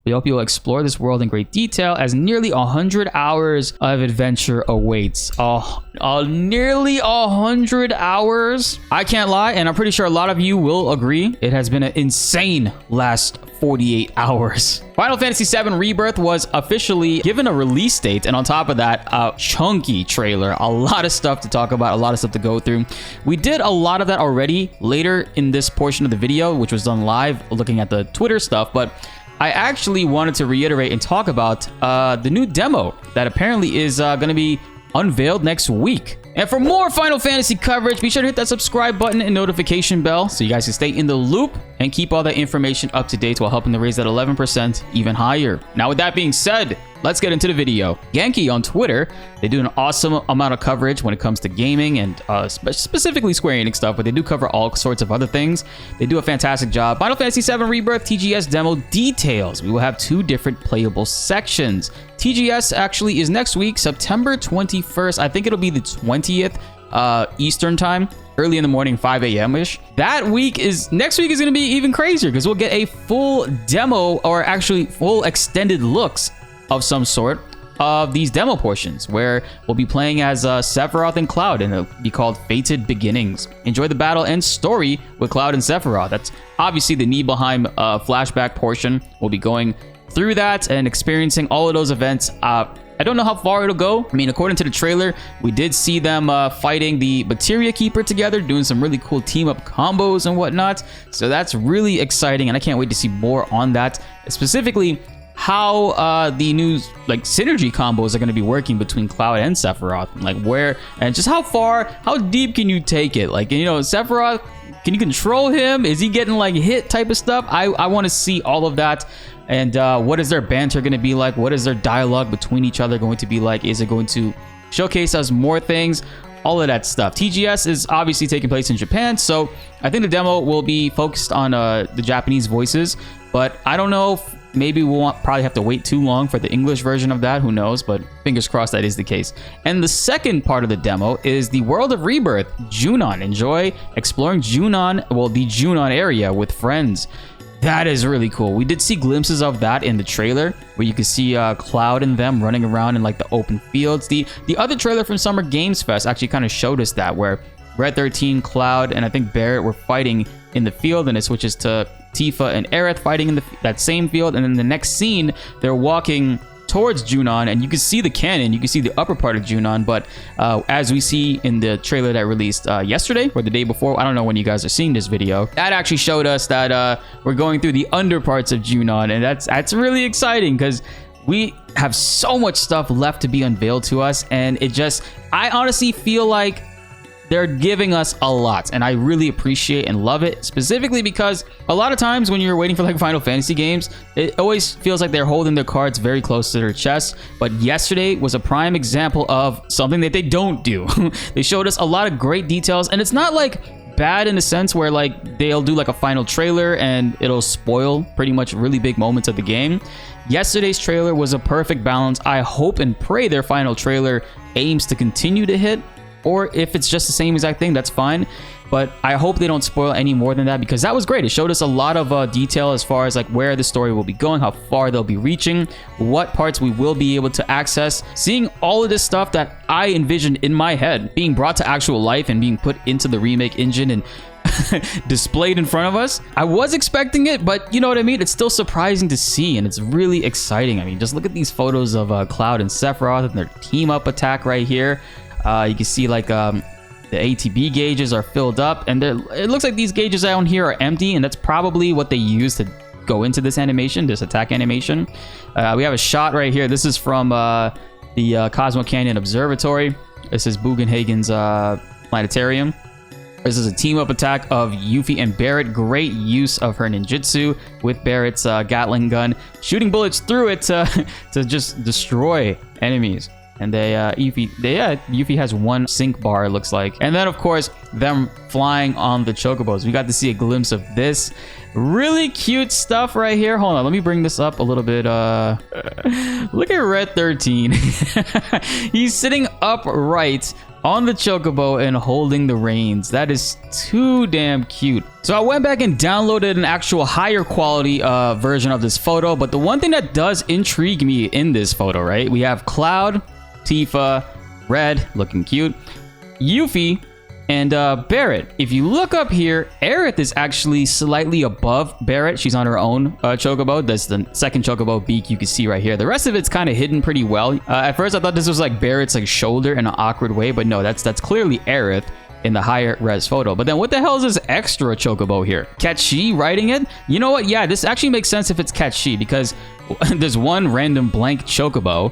We hope you'll explore this world in great detail as nearly 100 hours of adventure awaits. Nearly 100 hours. I can't lie, and I'm pretty sure a lot of you will agree. It has been an insane last 48 hours. Final Fantasy VII Rebirth was officially given a release date, and on top of that, a chunky trailer. A lot of stuff to talk about, a lot of stuff to go through. We did a lot of that already later in this portion of the video, which was done live, looking at the Twitter stuff, but I actually wanted to reiterate and talk about the new demo that apparently is going to be unveiled next week. And for more Final Fantasy coverage, be sure to hit that subscribe button and notification bell so you guys can stay in the loop and keep all that information up to date while helping to raise that 11% even higher. Now, with that being said, let's get into the video. Yankee on Twitter, they do an awesome amount of coverage when it comes to gaming and specifically Square Enix stuff, but they do cover all sorts of other things. They do a fantastic job. Final Fantasy VII Rebirth TGS demo details. We will have 2 different playable sections. TGS actually is next week, September 21st. I think it'll be the 20th Eastern time, early in the morning, 5 a.m.-ish. Next week is going to be even crazier because we'll get a full demo, or actually full extended looks of some sort of these demo portions, where we'll be playing as Sephiroth and Cloud, and it'll be called Fated Beginnings. Enjoy the battle and story with Cloud and Sephiroth. That's obviously the Nibelheim flashback portion. We'll be going through that and experiencing all of those events. I don't know how far it'll go. I mean, according to the trailer, we did see them fighting the Materia Keeper together, doing some really cool team-up combos and whatnot. So that's really exciting, and I can't wait to see more on that. Specifically, how the new synergy combos are going to be working between Cloud and Sephiroth. Like where, and just how deep can you take it? Like, you know, Sephiroth, can you control him? Is he getting hit type of stuff? I want to see all of that. And what is their banter going to be like? What is their dialogue between each other going to be like? Is it going to showcase us more things? All of that stuff. TGS is obviously taking place in Japan, so I think the demo will be focused on the Japanese voices, but I don't know if maybe we'll probably have to wait too long for the English version of that. Who knows? But fingers crossed that is the case. And the second part of the demo is the World of Rebirth, Junon. Enjoy exploring Junon, well, the Junon area with friends. That is really cool. We did see glimpses of that in the trailer, where you could see Cloud and them running around in the open fields. The other trailer from Summer Games Fest actually kind of showed us that, where Red 13, Cloud, and I think Barrett were fighting in the field, and it switches to Tifa and Aerith fighting in that same field, and then the next scene, they're walking towards Junon, and you can see the cannon, you can see the upper part of Junon, but as we see in the trailer that released yesterday or the day before, I don't know when you guys are seeing this video, that actually showed us that we're going through the under parts of Junon, and that's really exciting because we have so much stuff left to be unveiled to us, and I honestly feel like they're giving us a lot, and I really appreciate and love it, specifically because a lot of times when you're waiting for Final Fantasy games, it always feels like they're holding their cards very close to their chest. But yesterday was a prime example of something that they don't do. They showed us a lot of great details, and it's not bad in the sense where they'll do a final trailer and it'll spoil pretty much really big moments of the game. Yesterday's trailer was a perfect balance. I hope and pray their final trailer aims to continue to hit, or if it's just the same exact thing, that's fine. But I hope they don't spoil any more than that, because that was great. It showed us a lot of detail as far as where the story will be going, how far they'll be reaching, what parts we will be able to access. Seeing all of this stuff that I envisioned in my head being brought to actual life and being put into the remake engine and displayed in front of us. I was expecting it, but you know what I mean? It's still surprising to see, and it's really exciting. I mean, just look at these photos of Cloud and Sephiroth and their team-up attack right here. You can see the ATB gauges are filled up, and it looks like these gauges down here are empty, and that's probably what they use to go into this animation, this attack animation. We have a shot right here. This is from the Cosmo Canyon Observatory. This is Bugenhagen's planetarium. This is a team-up attack of Yuffie and Barrett. Great use of her ninjutsu with Barrett's Gatling gun, shooting bullets through it to just destroy enemies. And Yuffie has one sync bar, it looks like. And then, of course, them flying on the chocobos. We got to see a glimpse of this. Really cute stuff right here. Hold on, let me bring this up a little bit. Look at Red 13. He's sitting upright on the chocobo and holding the reins. That is too damn cute. So I went back and downloaded an actual higher quality version of this photo, but the one thing that does intrigue me in this photo, right? We have Cloud, Tifa, Red, looking cute, Yuffie, and Barrett. If you look up here, Aerith is actually slightly above Barrett. She's on her own chocobo. That's the second chocobo beak you can see right here. The rest of it's kind of hidden pretty well. At first, I thought this was like Barrett's like shoulder in an awkward way, but no, that's clearly Aerith in the higher res photo. But then what the hell is this extra chocobo here? Catchy riding it? You know what? Yeah, this actually makes sense if it's Catchy, because there's one random blank chocobo.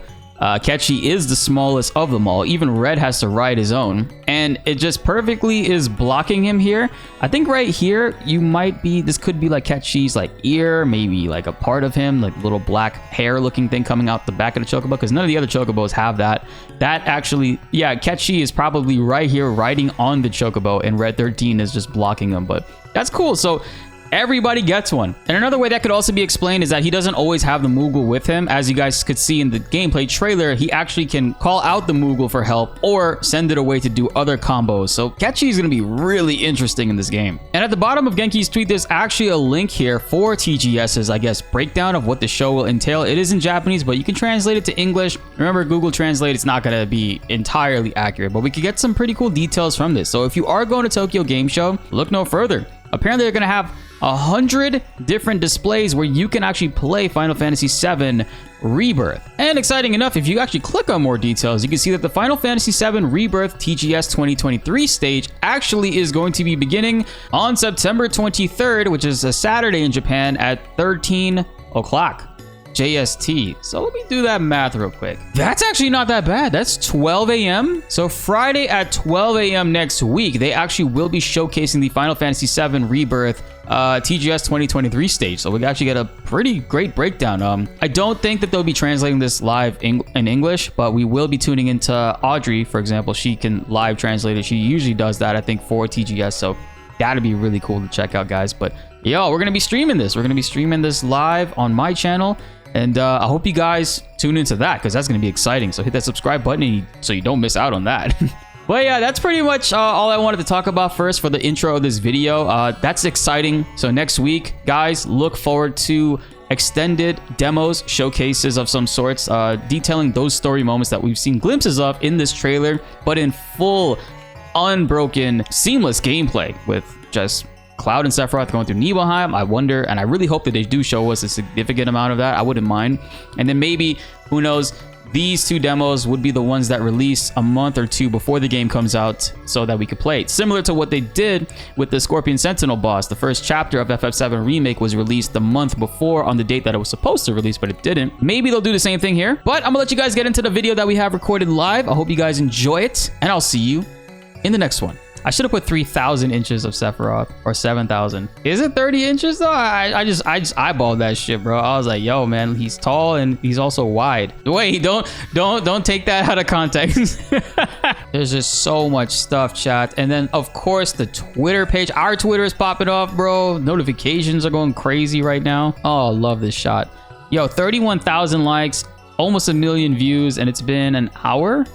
Catchy is the smallest of them all. Even Red has to ride his own, and it just perfectly is blocking him here. I think right here you might be, this could be like Catchy's like ear, maybe like a part of him, like little black hair looking thing coming out the back of the chocobo, because none of the other chocobos have that. That actually, yeah, Catchy is probably right here riding on the chocobo, and Red 13 is just blocking him. But that's cool. So everybody gets one. And another way that could also be explained is that he doesn't always have the Moogle with him. As you guys could see in the gameplay trailer, he actually can call out the Moogle for help or send it away to do other combos. So Catchy is going to be really interesting in this game. And at the bottom of Genki's tweet, there's actually a link here for TGS's, I guess, breakdown of what the show will entail. It is in Japanese, but you can translate it to English. Remember, Google Translate, it's not going to be entirely accurate, but we could get some pretty cool details from this. So if you are going to Tokyo Game Show, look no further. Apparently, they're going to have 100 different displays where you can actually play Final Fantasy VII Rebirth. And exciting enough, if you actually click on more details, you can see that the Final Fantasy VII Rebirth TGS 2023 stage actually is going to be beginning on September 23rd, which is a Saturday in Japan at 13 o'clock. JST. So let me do that math real quick. That's actually not that bad. That's 12 a.m. So Friday at 12 a.m. next week, they actually will be showcasing the Final Fantasy VII Rebirth TGS 2023 stage. So we actually get a pretty great breakdown. I don't think that they'll be translating this live in English, but we will be tuning into Audrey, for example. She can live translate it. She usually does that, I think, for TGS. So that'd be really cool to check out, guys. But yo, we're going to be streaming this. We're going to be streaming this live on my channel. And I hope you guys tune into that, because that's going to be exciting. So hit that subscribe button so you don't miss out on that. But yeah, that's pretty much all I wanted to talk about first for the intro of this video. That's exciting. So next week, guys, look forward to extended demos, showcases of some sorts, detailing those story moments that we've seen glimpses of in this trailer, but in full, unbroken, seamless gameplay with just Cloud and Sephiroth going through Nibelheim. I wonder, and I really hope that they do show us a significant amount of that. I wouldn't mind. And then maybe, who knows, these two demos would be the ones that release a month or two before the game comes out so that we could play it. Similar to what they did with the Scorpion Sentinel boss. The first chapter of Ff7 Remake was released the month before on the date that it was supposed to release, but it didn't. Maybe they'll do the same thing here. But I'm gonna let you guys get into the video that we have recorded live. I hope you guys enjoy it, and I'll see you in the next one. I should have put 3,000 inches of Sephiroth, or 7,000. Is it 30 inches though? I just eyeballed that shit, bro. I was like, yo, man, he's tall and he's also wide. Wait, don't take that out of context. There's just so much stuff, chat. And then of course the Twitter page. Our Twitter is popping off, bro. Notifications are going crazy right now. Oh, I love this shot. Yo, 31,000 likes, almost 1 million views, and it's been an hour.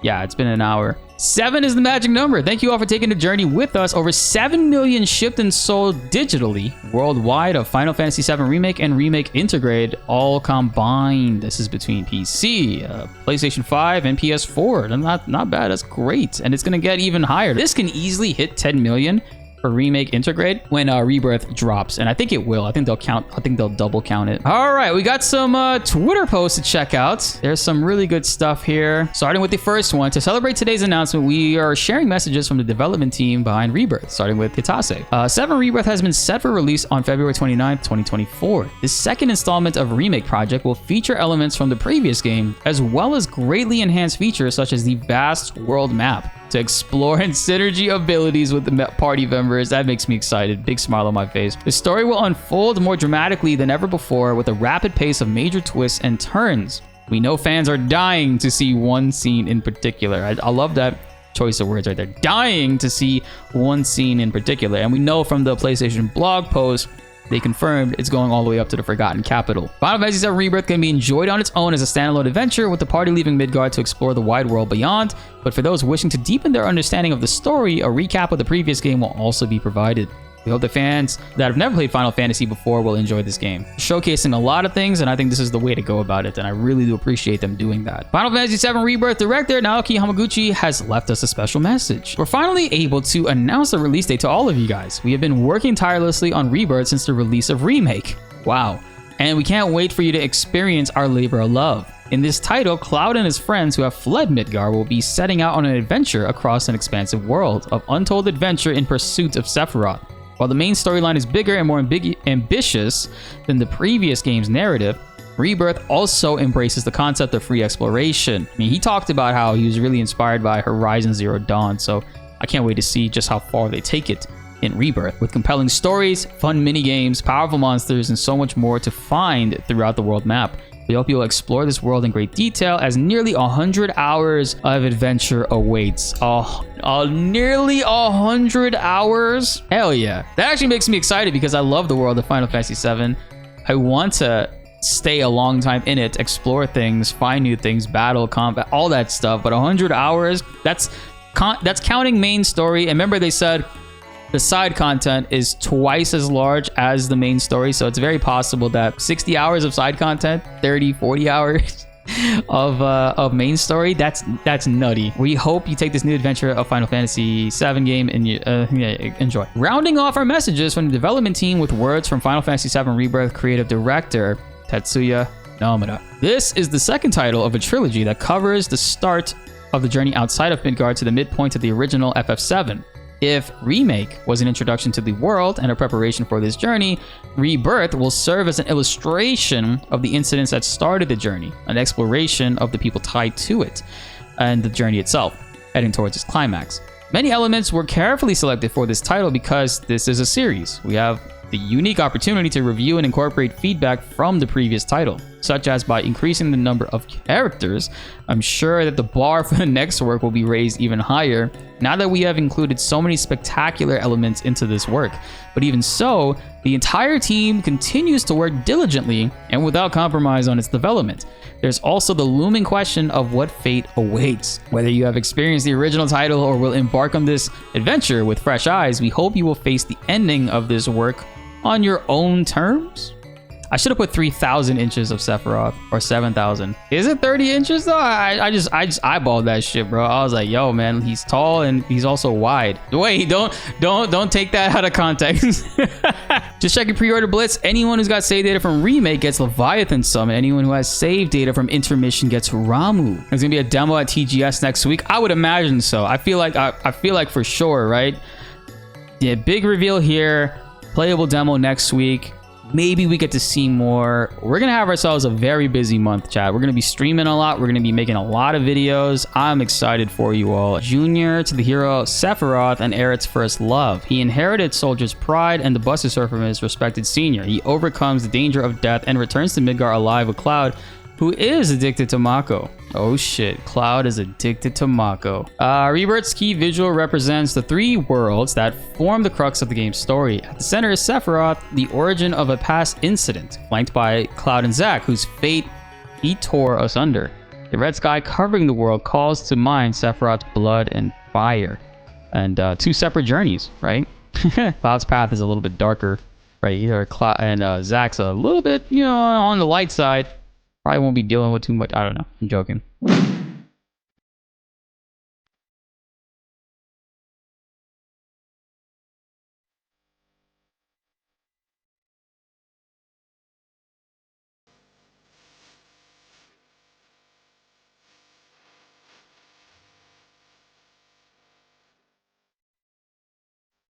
Yeah, it's been an hour. 7 is the magic number. Thank you all for taking the journey with us. Over 7 million shipped and sold digitally worldwide of Final Fantasy VII Remake and Remake Intergrade, all combined. This is between PC, PlayStation 5, and PS4. Not bad. That's great. And it's going to get even higher. This can easily hit 10 million for Remake Intergrade when Rebirth drops, and I think it will. I think they'll double count it. All right, we got some Twitter posts to check out. There's some really good stuff here. Starting with the first one, to celebrate today's announcement, we are sharing messages from the development team behind Rebirth, starting with Kitase. 7 Rebirth has been set for release on February 29th, 2024. This second installment of Remake project will feature elements from the previous game, as well as greatly enhanced features such as the vast world map to explore and synergy abilities with the party members. That makes me excited. Big smile on my face. The story will unfold more dramatically than ever before with a rapid pace of major twists and turns. We know fans are dying to see one scene in particular. I love that choice of words right there. Dying to see one scene in particular. And we know from the PlayStation blog post they confirmed it's going all the way up to the Forgotten Capital. Final Fantasy VII Rebirth can be enjoyed on its own as a standalone adventure, with the party leaving Midgard to explore the wide world beyond, but for those wishing to deepen their understanding of the story, a recap of the previous game will also be provided. We hope the fans that have never played Final Fantasy before will enjoy this game. Showcasing a lot of things, and I think this is the way to go about it, and I really do appreciate them doing that. Final Fantasy VII Rebirth director Naoki Hamaguchi has left us a special message. We're finally able to announce the release date to all of you guys. We have been working tirelessly on Rebirth since the release of Remake. Wow. And we can't wait for you to experience our labor of love. In this title, Cloud and his friends who have fled Midgard will be setting out on an adventure across an expansive world of untold adventure in pursuit of Sephiroth. While the main storyline is bigger and more ambitious than the previous game's narrative, Rebirth also embraces the concept of free exploration. I mean, he talked about how he was really inspired by Horizon Zero Dawn, so I can't wait to see just how far they take it in Rebirth, with compelling stories, fun mini-games, powerful monsters, and so much more to find throughout the world map. We hope you'll explore this world in great detail as nearly 100 hours of adventure awaits. Nearly 100 hours? Hell yeah. That actually makes me excited because I love the world of Final Fantasy VII. I want to stay a long time in it, explore things, find new things, battle, combat, all that stuff. But 100 hours, that's counting main story. And remember they said the side content is twice as large as the main story, so it's very possible that 60 hours of side content, 30, 40 hours of main story, that's nutty. We hope you take this new adventure of Final Fantasy VII game and you enjoy. Rounding off our messages from the development team with words from Final Fantasy VII Rebirth creative director Tetsuya Nomura. This is the second title of a trilogy that covers the start of the journey outside of Midgard to the midpoint of the original FF7. If Remake was an introduction to the world and a preparation for this journey, Rebirth will serve as an illustration of the incidents that started the journey, an exploration of the people tied to it, and the journey itself, heading towards its climax. Many elements were carefully selected for this title because this is a series. We have the unique opportunity to review and incorporate feedback from the previous title, such as by increasing the number of characters. I'm sure that the bar for the next work will be raised even higher now that we have included so many spectacular elements into this work. But even so, the entire team continues to work diligently and without compromise on its development. There's also the looming question of what fate awaits. Whether you have experienced the original title or will embark on this adventure with fresh eyes, we hope you will face the ending of this work on your own terms. I should have put 3,000 inches of Sephiroth, or 7,000. Is it 30 inches though? I just eyeballed that shit, bro. I was like, yo, man, he's tall and he's also wide. Wait, don't take that out of context. Just checking pre-order Blitz. Anyone who's got save data from Remake gets Leviathan Summon. Anyone who has save data from Intermission gets Ramu. There's gonna be a demo at TGS next week. I would imagine so. I feel like for sure, right? Yeah, big reveal here. Playable demo next week. Maybe we get to see more. We're gonna have ourselves a very busy month, chat. We're gonna be streaming a lot. We're gonna be making a lot of videos. I'm excited for you all. Junior to the hero Sephiroth and Aerith's first love. He inherited Soldier's pride and the buster from his respected senior. He overcomes the danger of death and returns to Midgard alive with Cloud, who is addicted to Mako. Oh shit, Cloud is addicted to Mako. Rebirth's key visual represents the three worlds that form the crux of the game's story. At the center is Sephiroth, the origin of a past incident, flanked by Cloud and Zack, whose fate he tore asunder. The red sky covering the world calls to mind Sephiroth's blood and fire. And two separate journeys, right? Cloud's path is a little bit darker, right here, and Zack's a little bit, on the light side. Probably won't be dealing with too much. I don't know. I'm joking.